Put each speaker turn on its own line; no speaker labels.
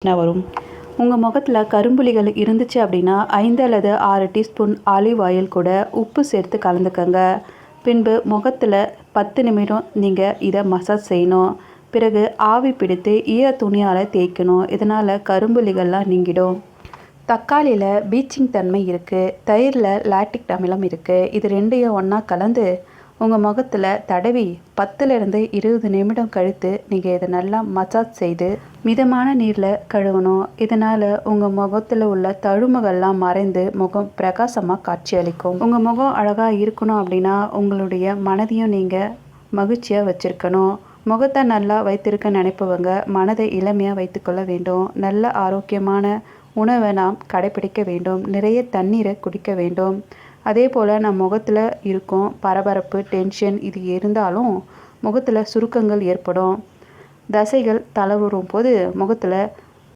வரும். உங்கள் முகத்தில் கரும்புள்ளிகள் இருந்துச்சு அப்படின்னா 5 அல்லது 6 டீஸ்பூன் ஆலிவ் ஆயில் கூட உப்பு சேர்த்து கலந்துக்கங்க. பின்பு முகத்தில் 10 நிமிடம் நீங்கள் இதை மசாஜ் செய்யணும். பிறகு ஆவி பிடித்து ஈர துணியால் தேய்க்கணும். இதனால் கரும்புள்ளிகள்லாம் நீங்கிடும். தக்காளியில் பீச்சிங் தன்மை இருக்குது. தயிரில் லாக்டிக் அமிலம் இருக்குது. இது ரெண்டையும் ஒன்றா கலந்து உங்கள் முகத்தில் தடவி 10லேருந்து 20 நிமிடம் கழித்து நீங்கள் இதை நல்லா மசாஜ் செய்து மிதமான நீரில் கழுவணும். இதனால் உங்கள் முகத்தில் உள்ள தழும்புகள்லாம் மறைந்து முகம் பிரகாசமாக காட்சியளிக்கும். உங்கள் முகம் அழகாக இருக்கணும் அப்படின்னா உங்களுடைய மனதையும் நீங்கள் மகிழ்ச்சியாக வச்சுருக்கணும். முகத்தை நல்லா வைத்திருக்க நினைப்பவங்க மனதை இளமையாக வைத்துக்கொள்ள வேண்டும். நல்ல ஆரோக்கியமான உணவை நாம் கடைப்பிடிக்க வேண்டும். நிறைய தண்ணீரை குடிக்க வேண்டும். அதே போல் நம் முகத்தில் இருக்கும் பரபரப்பு, டென்ஷன் இது இருந்தாலும் முகத்தில் சுருக்கங்கள் ஏற்படும். தசைகள் தளர்வுறும் போது முகத்தில்